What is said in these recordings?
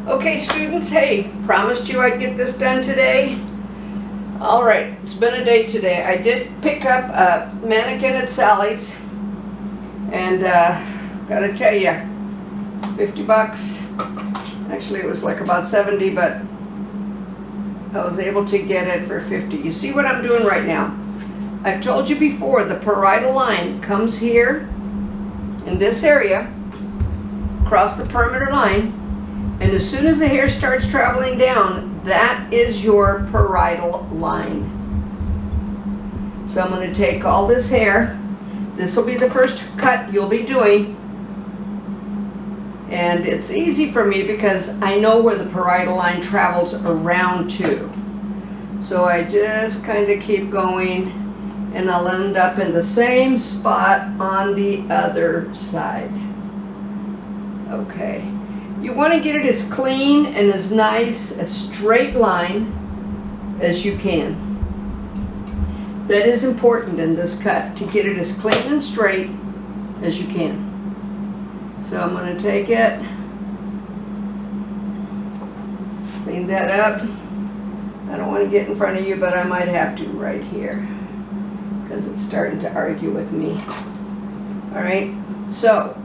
Okay, students, hey, promised you I'd get this done today. All right, it's been a day today. I did pick up a mannequin at Sally's, and gotta tell you, 50 bucks. Actually, it was like about 70, but I was able to get it for 50. You see what I'm doing right now? I've told you before, the parietal line comes here in this area, across the perimeter line, and as soon as the hair starts traveling down, that is your parietal line. So I'm going to take all this hair. This will be the first cut you'll be doing. And it's easy for me because I know where the parietal line travels around to. So I just kind of keep going, and I'll end up in the same spot on the other side. Okay. You want to get it as clean and as nice, a straight line as you can. That is important in this cut, to get it as clean and straight as you can. So I'm going to take it, clean that up. I don't want to get in front of you, but I might have to right here because it's starting to argue with me. All right, so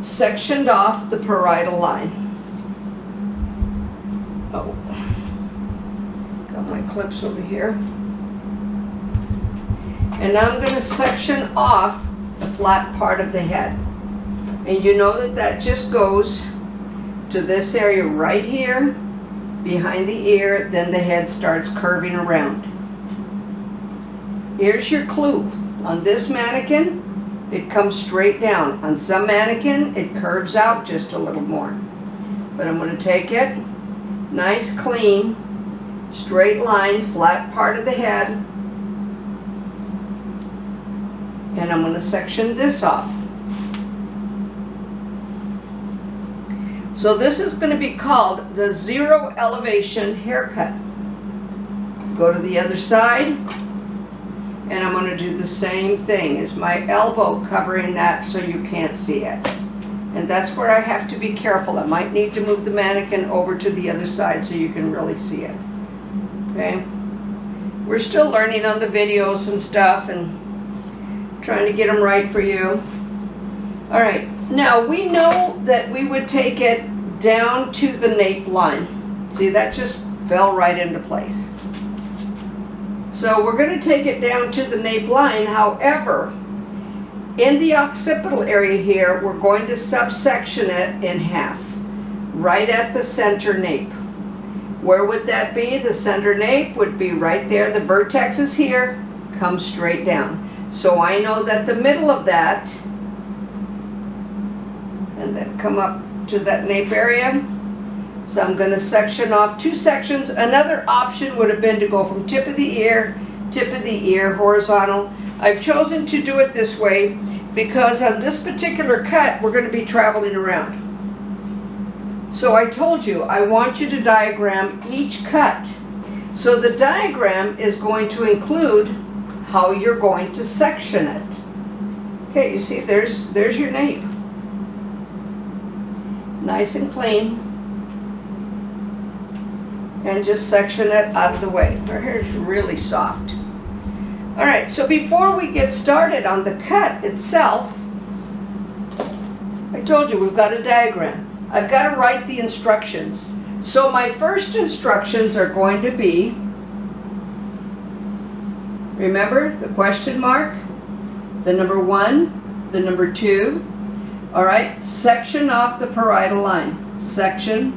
sectioned off the parietal line. Oh, got my clips over here. And now I'm going to section off the flat part of the head. And you know that that just goes to this area right here, behind the ear, then the head starts curving around. Here's your clue. On this mannequin, it comes straight down. On some mannequin, it curves out just a little more. But I'm going to take it, nice, clean, straight line, flat part of the head, and I'm going to section this off. So this is going to be called the zero elevation haircut. Go to the other side, and I'm going to do the same thing. Is my elbow covering that so you can't see it? And that's where I have to be careful. I might need to move the mannequin over to the other side so you can really see it. Okay? We're still learning on the videos and stuff and trying to get them right for you. All right. Now we know that we would take it down to the nape line. See, that just fell right into place. So we're going to take it down to the nape line. However, in the occipital area here, we're going to subsection it in half, right at the center nape. Where would that be? The center nape would be right there. The vertex is here, comes straight down. So I know that the middle of that, and then come up to that nape area. So I'm going to section off two sections. Another option would have been to go from tip of the ear, horizontal. I've chosen to do it this way because on this particular cut, we're going to be traveling around. So I told you, I want you to diagram each cut. So the diagram is going to include how you're going to section it. Okay, you see, there's your nape. Nice and clean, and just section it out of the way. Her hair is really soft. All right, so before we get started on the cut itself, I told you we've got a diagram. I've got to write the instructions. So my first instructions are going to be, remember the question mark, the number 1, the number 2. All right, section off the parietal line. Section,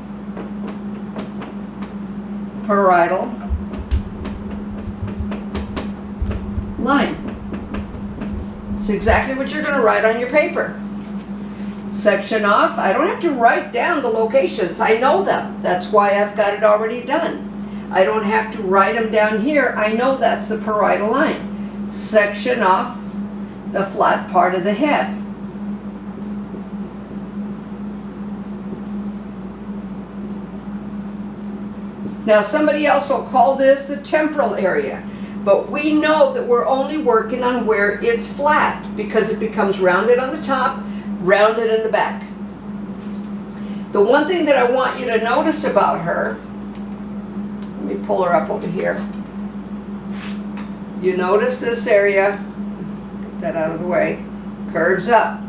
parietal line. It's exactly what you're going to write on your paper. Section off. I don't have to write down the locations. I know them. That's why I've got it already done. I don't have to write them down here. I know that's the parietal line. Section off the flat part of the head. Now somebody else will call this the temporal area, but we know that we're only working on where it's flat because it becomes rounded on the top, rounded in the back. The one thing that I want you to notice about her, let me pull her up over here. You notice this area, get that out of the way, curves up.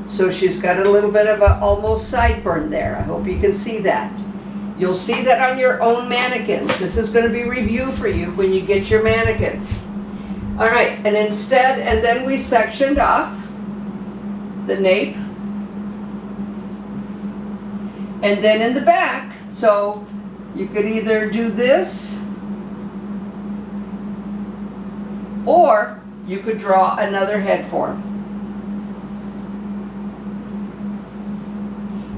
So she's got a little bit of a almost sideburn there. I hope you can see that. You'll see that on your own mannequins. This is going to be review for you when you get your mannequins. All right, and then we sectioned off the nape. And then in the back, so you could either do this, or you could draw another head form.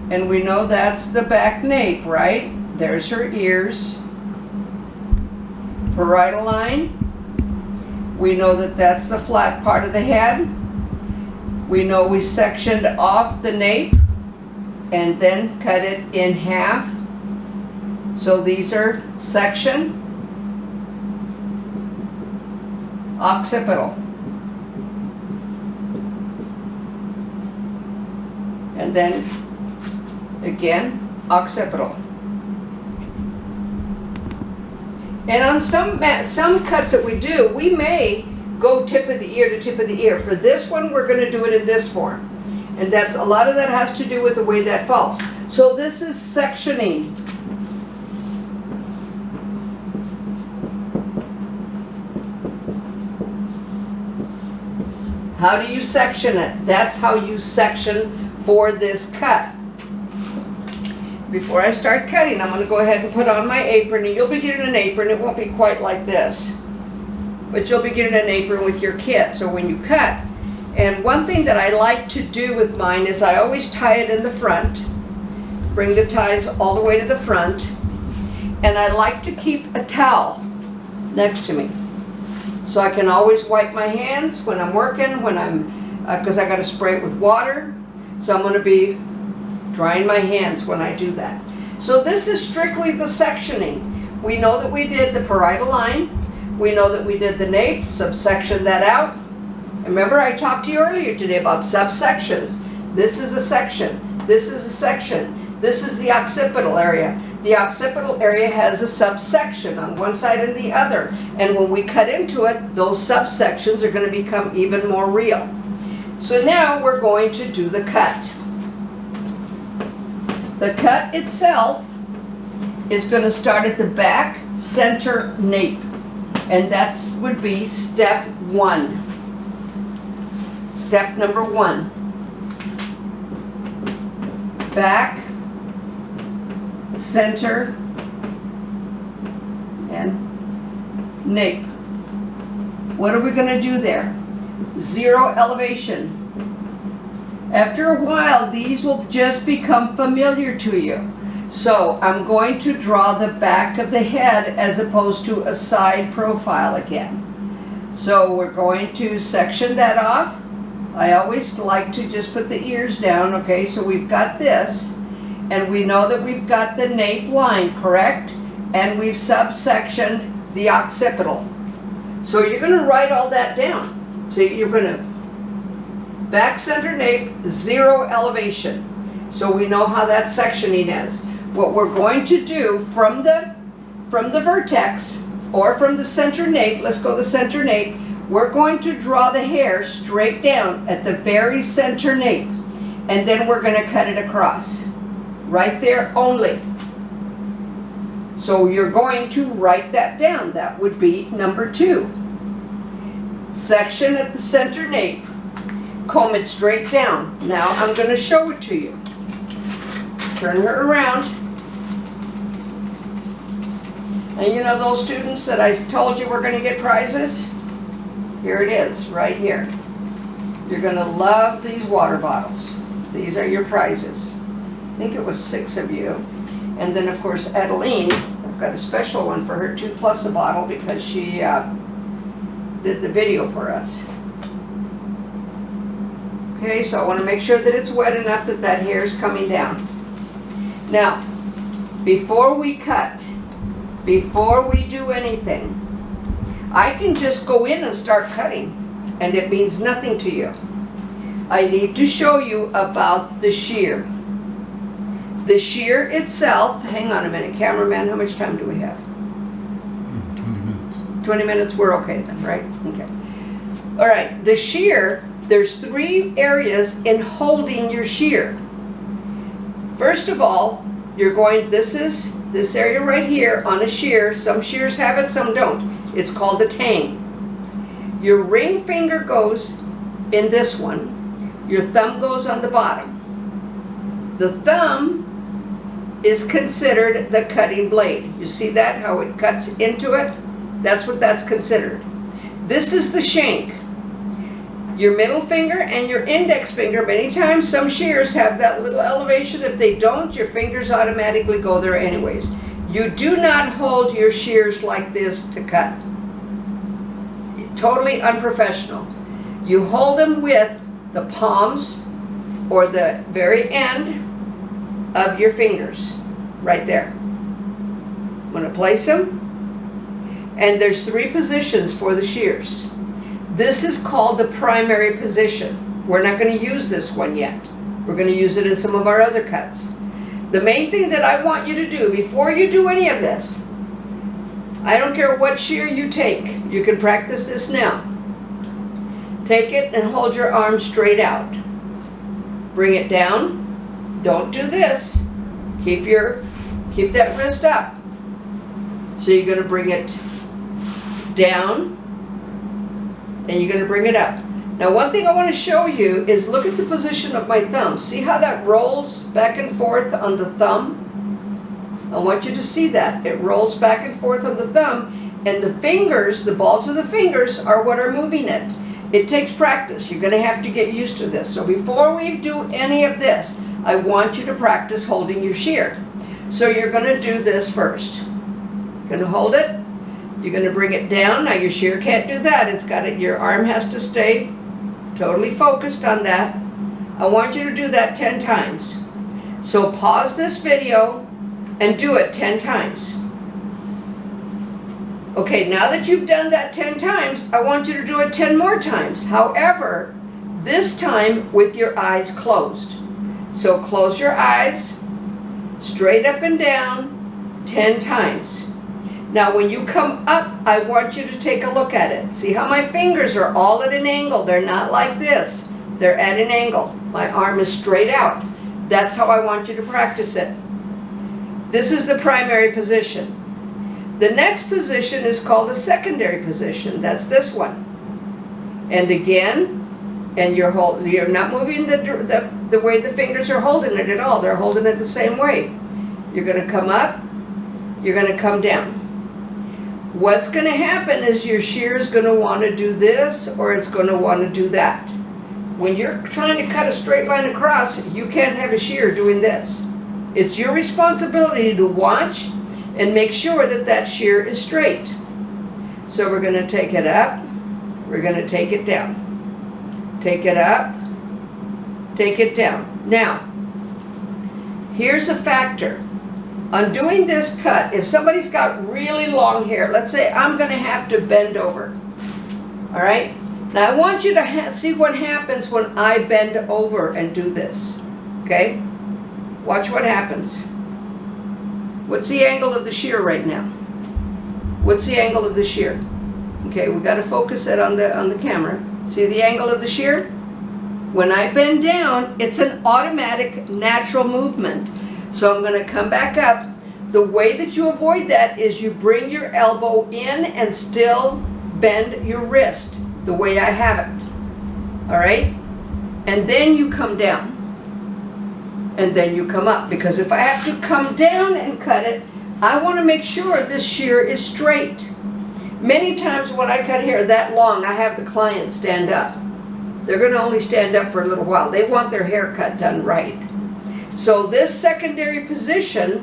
And we know that's the back nape, right? There's her ears. Parietal line. We know that that's the flat part of the head. We know we sectioned off the nape and then cut it in half. So these are section, occipital. And then again, occipital. And on some cuts that we do, we may go tip of the ear to tip of the ear. For this one, we're going to do it in this form. And that's a lot of that has to do with the way that falls. So this is sectioning. How do you section it? That's how you section for this cut. Before I start cutting, I'm going to go ahead and put on my apron, and you'll be getting an apron. It won't be quite like this, but you'll be getting an apron with your kit. So when you cut, and one thing that I like to do with mine is I always tie it in the front, bring the ties all the way to the front, and I like to keep a towel next to me. So I can always wipe my hands when I'm working, because I got to spray it with water. So I'm going to be drying my hands when I do that. So this is strictly the sectioning. We know that we did the parietal line. We know that we did the nape, subsection that out. Remember I talked to you earlier today about subsections. This is a section. This is a section. This is the occipital area. The occipital area has a subsection on one side and the other. And when we cut into it, those subsections are going to become even more real. So now we're going to do the cut. The cut itself is going to start at the back center nape, and that would be step one. Step number one. Back, center, and nape. What are we going to do there? Zero elevation. After a while, these will just become familiar to you. So I'm going to draw the back of the head as opposed to a side profile again. So we're going to section that off. I always like to just put the ears down, okay? So we've got this, and we know that we've got the nape line, correct? And we've subsectioned the occipital. So you're going to write all that down. So you're going to back center nape, zero elevation. So we know how that sectioning is. What we're going to do from the vertex or from the center nape, let's go the center nape, we're going to draw the hair straight down at the very center nape, and then we're going to cut it across. Right there only. So you're going to write that down. That would be number 2. Section at the center nape. Comb it straight down. Now I'm going to show it to you. Turn her around. And you know those students that I told you were going to get prizes? Here it is, right here. You're going to love these water bottles. These are your prizes. I think it was 6 of you. And then of course Adeline, I've got a special one for her, 2 plus a bottle, because she did the video for us. Okay, so I want to make sure that it's wet enough that that hair is coming down. Now, before we cut, before we do anything, I can just go in and start cutting, and it means nothing to you. I need to show you about the shear. The shear itself, hang on a minute, cameraman, how much time do we have? 20 minutes. 20 minutes, we're okay then, right? Okay. All right, the shear, there's 3 areas in holding your shear. First of all, you're going, this area right here on a shear. Some shears have it, some don't. It's called a tang. Your ring finger goes in this one. Your thumb goes on the bottom. The thumb is considered the cutting blade. You see that, how it cuts into it? That's what that's considered. This is the shank. Your middle finger and your index finger, many times some shears have that little elevation. If they don't, your fingers automatically go there anyways. You do not hold your shears like this to cut. Totally unprofessional. You hold them with the palms or the very end of your fingers, right there. I'm going to place them, and there's 3 positions for the shears. This is called the primary position. We're not going to use this one yet. We're going to use it in some of our other cuts. The main thing that I want you to do before you do any of this, I don't care what shear you take, you can practice this now. Take it and hold your arm straight out. Bring it down. Don't do this. Keep that wrist up. So you're going to bring it down and you're going to bring it up. Now one thing I want to show you is look at the position of my thumb. See how that rolls back and forth on the thumb? I want you to see that. It rolls back and forth on the thumb, and the fingers, the balls of the fingers are what are moving it. It takes practice. You're going to have to get used to this. So before we do any of this, I want you to practice holding your shear. So you're going to do this first. You're going to hold it. You're going to bring it down. Now your shear can't do that. It's got it. Your arm has to stay totally focused on that. I want you to do that 10 times. So pause this video and do it 10 times. Okay, now that you've done that 10 times, I want you to do it 10 more times. However, this time with your eyes closed. So close your eyes, straight up and down, 10 times. Now when you come up, I want you to take a look at it. See how my fingers are all at an angle. They're not like this. They're at an angle. My arm is straight out. That's how I want you to practice it. This is the primary position. The next position is called a secondary position. That's this one. And again, and you're not moving the way the fingers are holding it at all. They're holding it the same way. You're going to come up, you're going to come down. What's going to happen is your shear is going to want to do this or it's going to want to do that. When you're trying to cut a straight line across, you can't have a shear doing this. It's your responsibility to watch and make sure that that shear is straight. So we're going to take it up, we're going to take it down. Take it up, take it down. Now, here's a factor. On doing this cut, if somebody's got really long hair, let's say I'm going to have to bend over. All right? Now I want you to see what happens when I bend over and do this. Okay? Watch what happens. What's the angle of the shear right now? What's the angle of the shear? Okay, we've got to focus it on the camera. See the angle of the shear? When I bend down, it's an automatic, natural movement. So I'm going to come back up. The way that you avoid that is you bring your elbow in and still bend your wrist the way I have it. All right? And then you come down. And then you come up. Because if I have to come down and cut it, I want to make sure this shear is straight. Many times when I cut hair that long, I have the client stand up. They're going to only stand up for a little while. They want their haircut done right. So this secondary position,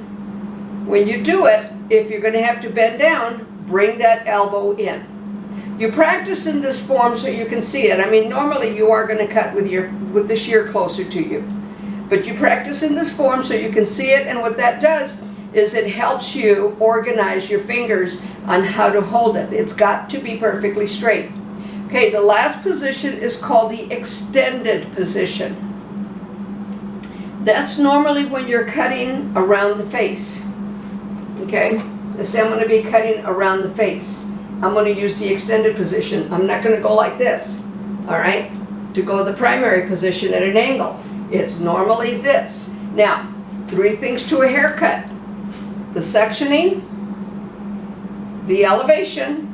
when you do it, if you're going to have to bend down, bring that elbow in. You practice in this form so you can see it. I mean, normally you are going to cut with the shear closer to you. But you practice in this form so you can see it, and what that does is it helps you organize your fingers on how to hold it. It's got to be perfectly straight. Okay, the last position is called the extended position. That's normally when you're cutting around the face. Okay? Let's say I'm going to be cutting around the face. I'm going to use the extended position. I'm not going to go like this. All right? To go to the primary position at an angle. It's normally this. Now, 3 things to a haircut. The sectioning, the elevation,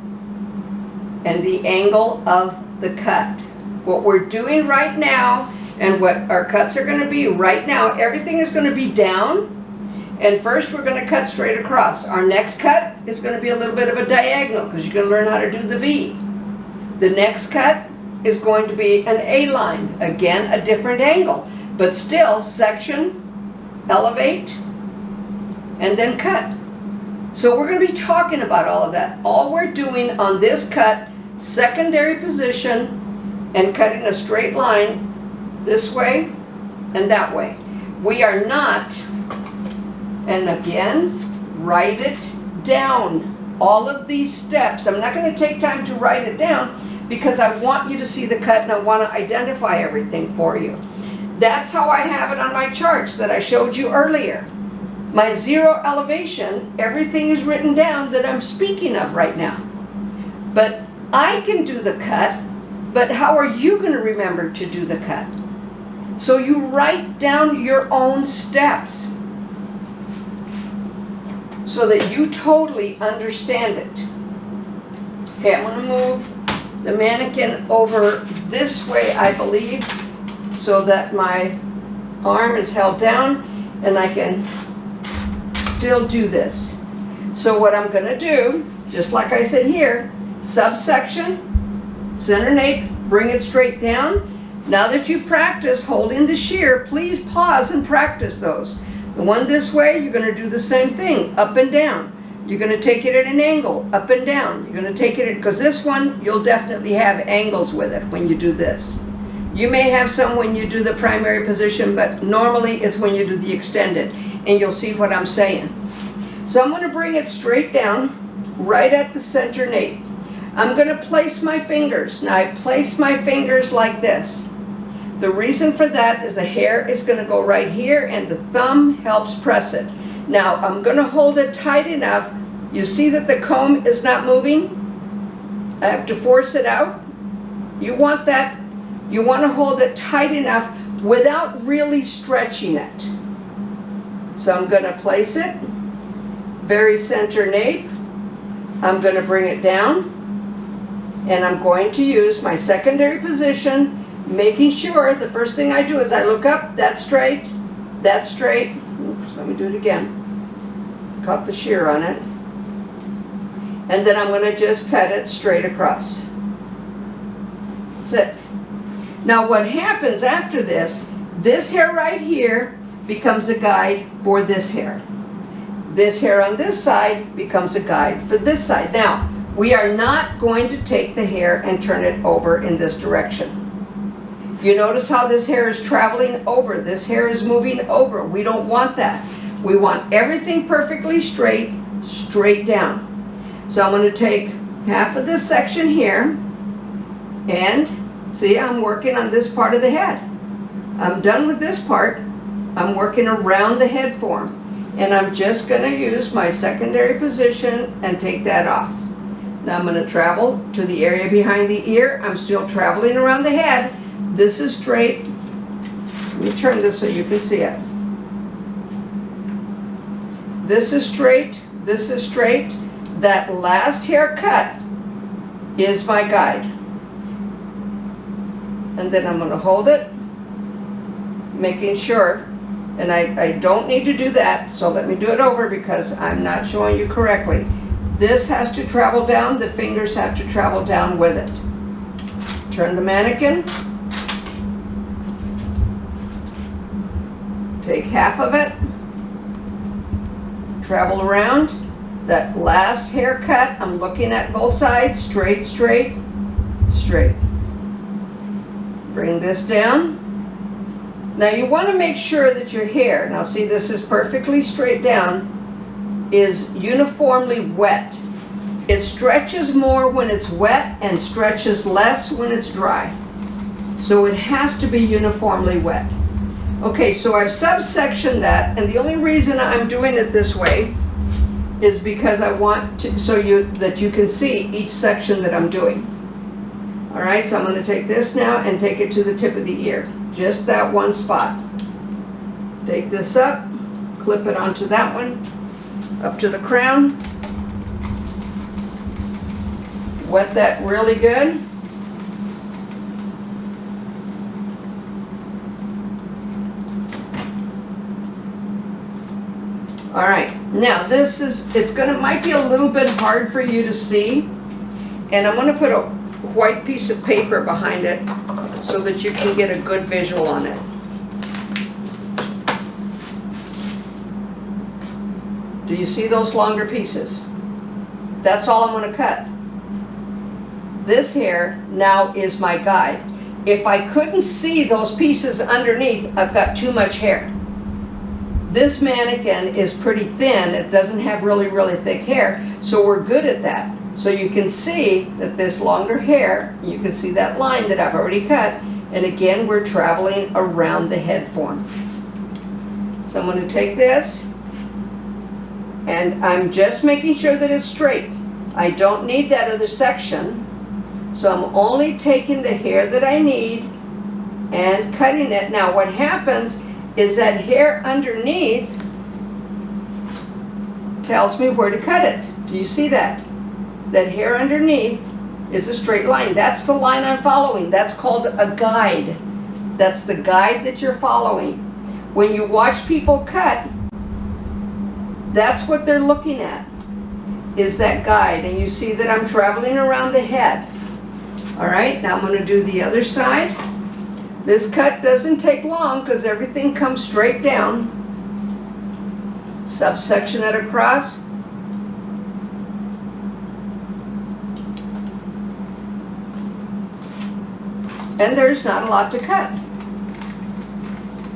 and the angle of the cut. What we're doing right now, and what our cuts are going to be right now, everything is going to be down, and first we're going to cut straight across. Our next cut is going to be a little bit of a diagonal, because you're going to learn how to do the V. The next cut is going to be an A-line, again a different angle, but still section, elevate, and then cut. So we're going to be talking about all of that. All we're doing on this cut, secondary position, and cutting a straight line this way and that way. We are not, and again, write it down. All of these steps, I'm not going to take time to write it down because I want you to see the cut and I want to identify everything for you. That's how I have it on my charts that I showed you earlier. My 0 elevation, everything is written down that I'm speaking of right now. But I can do the cut, but how are you going to remember to do the cut? So you write down your own steps so that you totally understand it. Okay, I'm going to move the mannequin over this way, I believe, so that my arm is held down and I can still do this. So what I'm going to do, just like I said here, subsection, center nape, bring it straight down. Now that you've practiced holding the shear, please pause and practice those. The one this way, you're going to do the same thing, up and down. You're going to take it at an angle, up and down. You're going to take it, because this one, you'll definitely have angles with it when you do this. You may have some when you do the primary position, but normally it's when you do the extended, and you'll see what I'm saying. So I'm going to bring it straight down, right at the center nape. I'm going to place my fingers. Now I place my fingers like this. The reason for that is the hair is going to go right here and the thumb helps press it. Now I'm going to hold it tight enough. You see that the comb is not moving? I have to force it out. You want that. You want to hold it tight enough without really stretching it. So I'm going to place it very center nape. I'm going to bring it down and I'm going to use my secondary position, making sure the first thing I do is I look up, that's straight, that's straight. Oops, let me do it again. Caught the shear on it. And then I'm going to just cut it straight across. That's it. Now what happens after this hair right here becomes a guide for this hair. This hair on this side becomes a guide for this side. Now, we are not going to take the hair and turn it over in this direction. You notice how this hair is traveling over. This hair is moving over. We don't want that. We want everything perfectly straight, straight down. So I'm going to take half of this section here and see, I'm working on this part of the head. I'm done with this part. I'm working around the head form. And I'm just going to use my secondary position and take that off. Now I'm going to travel to the area behind the ear. I'm still traveling around the head. This is straight. Let me turn this so you can see it. This is straight. This is straight. That last haircut is my guide. And then I'm going to hold it, making sure. And I don't need to do that, so let me do it over because I'm not showing you correctly. This has to travel down, the fingers have to travel down with it. Turn the mannequin. Take half of it. Travel around. That last haircut, I'm looking at both sides, straight, straight, straight. Bring this down. Now you want to make sure that your hair, now see this is perfectly straight down, is uniformly wet. It stretches more when it's wet and stretches less when it's dry. So it has to be uniformly wet. Okay, so I've subsectioned that, and the only reason I'm doing it this way is because I want to, that you can see each section that I'm doing. All right, so I'm going to take this now and take it to the tip of the ear, just that one spot. Take this up, clip it onto that one, up to the crown. Wet that really good. All right, now might be a little bit hard for you to see, and I'm gonna put a white piece of paper behind it so that you can get a good visual on it. Do you see those longer pieces? That's all I'm gonna cut. This here now is my guide. If I couldn't see those pieces underneath, I've got too much hair. This mannequin is pretty thin. It doesn't have really, really thick hair, so we're good at that. So you can see that this longer hair, you can see that line that I've already cut, and again, we're traveling around the head form. So I'm going to take this, and I'm just making sure that it's straight. I don't need that other section, so I'm only taking the hair that I need and cutting it. Now what happens is that hair underneath tells me where to cut it. Do you see that? That hair underneath is a straight line. That's the line I'm following. That's called a guide. That's the guide that you're following. When you watch people cut, that's what they're looking at, is that guide. And you see that I'm traveling around the head. All right, now I'm going to do the other side. This cut doesn't take long because everything comes straight down. Subsection it across. And there's not a lot to cut.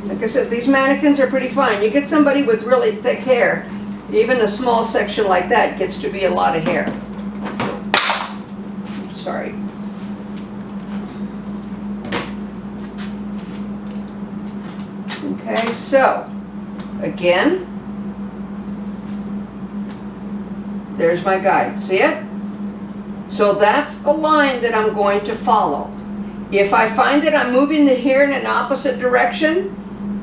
Like I said, these mannequins are pretty fine. You get somebody with really thick hair, even a small section like that gets to be a lot of hair. Sorry. Okay, so again, there's my guide. See it? So that's a line that I'm going to follow. If I find that I'm moving the hair in an opposite direction,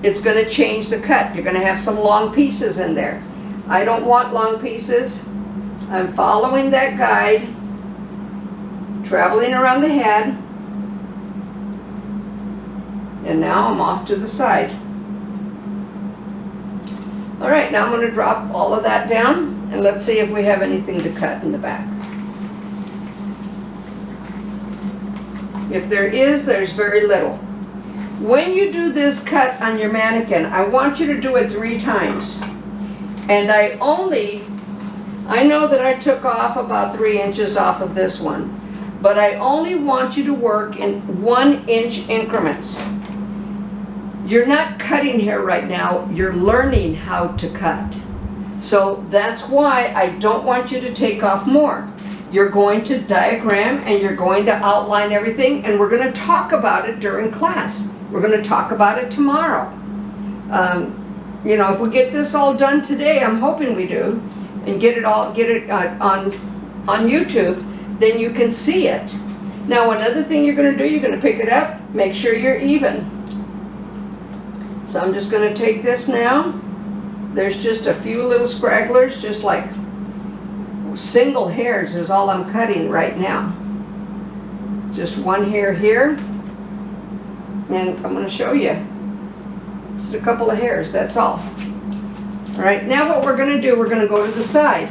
it's going to change the cut. You're going to have some long pieces in there. I don't want long pieces. I'm following that guide, traveling around the head, and now I'm off to the side. All right, now I'm going to drop all of that down, and let's see if we have anything to cut in the back. If there is, there's very little. When you do this cut on your mannequin, I want you to do it 3 times. And I know that I took off about 3 inches off of this one, but I only want you to work in 1-inch increments. You're not cutting hair right now, you're learning how to cut. So that's why I don't want you to take off more. You're going to diagram and you're going to outline everything, and we're going to talk about it during class. We're going to talk about it tomorrow. You know, if we get this all done today, I'm hoping we do, and get it on YouTube, then you can see it. Now another thing you're going to do, you're going to pick it up, make sure you're even. So I'm just going to take this now. There's just a few little scragglers, just like single hairs is all I'm cutting right now. Just one hair here, and I'm going to show you. Just a couple of hairs, that's all. All right, now what we're going to do, we're going to go to the side.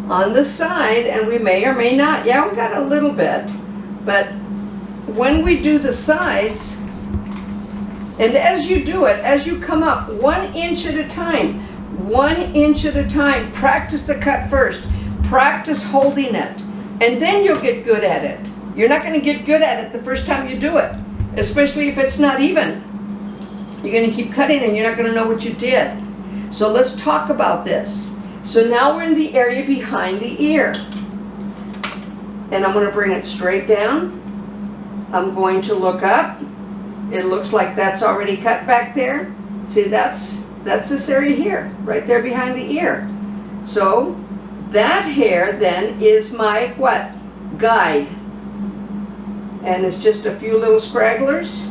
On the side, and we may or may not, yeah, we got a little bit, but when we do the sides, and as you do it, as you come up 1 inch at a time, 1 inch at a time, practice the cut first, practice holding it, and then you'll get good at it. You're not going to get good at it the first time you do it, especially if it's not even. You're going to keep cutting and you're not going to know what you did. So let's talk about this. So now we're in the area behind the ear. And I'm going to bring it straight down. I'm going to look up. It looks like that's already cut back there. See, that's this area here, right there behind the ear. So that hair then is my what? Guide. And it's just a few little scragglers.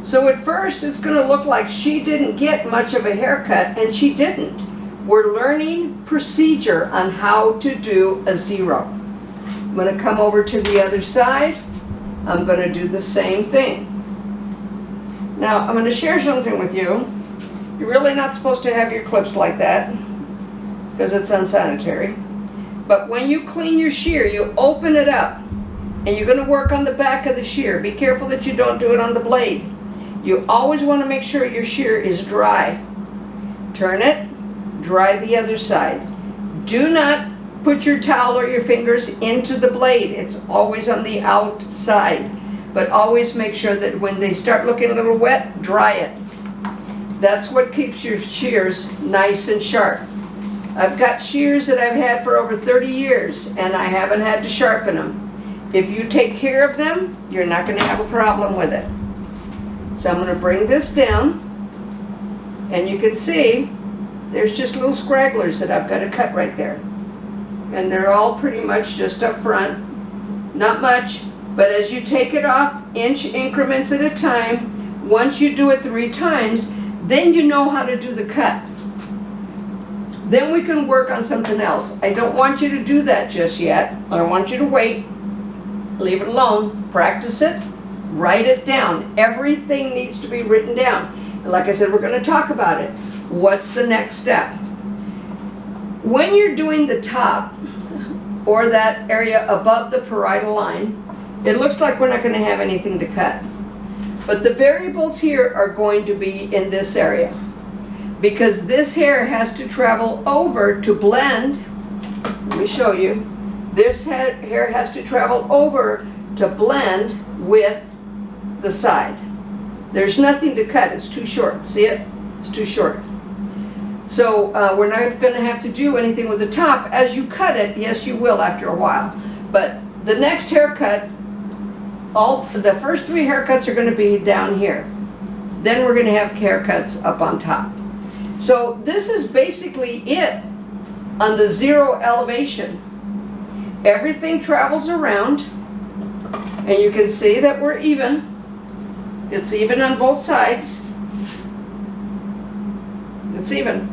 So at first it's going to look like she didn't get much of a haircut, and she didn't. We're learning procedure on how to do a zero. I'm going to come over to the other side. I'm going to do the same thing. Now I'm going to share something with you. You're really not supposed to have your clips like that because it's unsanitary. But when you clean your shear, you open it up and you're going to work on the back of the shear. Be careful that you don't do it on the blade. You always want to make sure your shear is dry. Turn it, dry the other side. Do not put your towel or your fingers into the blade. It's always on the outside. But always make sure that when they start looking a little wet, dry it. That's what keeps your shears nice and sharp. I've got shears that I've had for over 30 years and I haven't had to sharpen them. If you take care of them, you're not going to have a problem with it. So I'm going to bring this down, and you can see there's just little scragglers that I've got to cut right there. And they're all pretty much just up front. Not much, but as you take it off, inch increments at a time, once you do it 3 times, then you know how to do the cut. Then we can work on something else. I don't want you to do that just yet. I want you to wait, leave it alone, practice it. Write it down. Everything needs to be written down. And like I said, we're going to talk about it. What's the next step? When you're doing the top, or that area above the parietal line, it looks like we're not going to have anything to cut. But the variables here are going to be in this area. Because this hair has to travel over to blend. Let me show you. This hair has to travel over to blend with the side. There's nothing to cut. It's too short. See it? It's too short. So we're not going to have to do anything with the top. As you cut it, yes, you will after a while. But the next haircut, the first 3 haircuts are going to be down here. Then we're going to have haircuts up on top. So this is basically it on the zero elevation. Everything travels around, and you can see that we're even. It's even on both sides. It's even.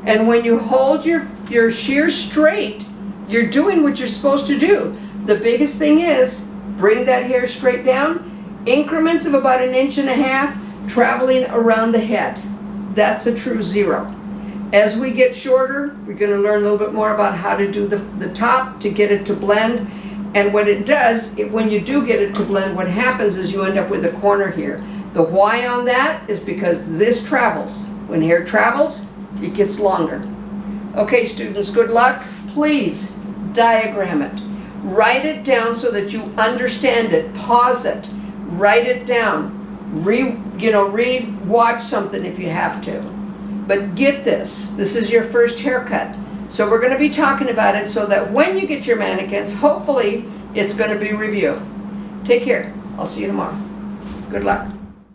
And when you hold your shear straight, you're doing what you're supposed to do. The biggest thing is bring that hair straight down, increments of about 1.5 inches, traveling around the head. That's a true zero. As we get shorter, we're going to learn a little bit more about how to do the top to get it to blend. And what it does, when you do get it to blend, what happens is you end up with a corner here. The why on that is because this travels. When hair travels, it gets longer. Okay, students, good luck. Please diagram it. Write it down so that you understand it. Pause it. Write it down. Read, watch something if you have to. But get this. This is your first haircut. So we're going to be talking about it so that when you get your mannequins, hopefully it's going to be review. Take care. I'll see you tomorrow. Good luck.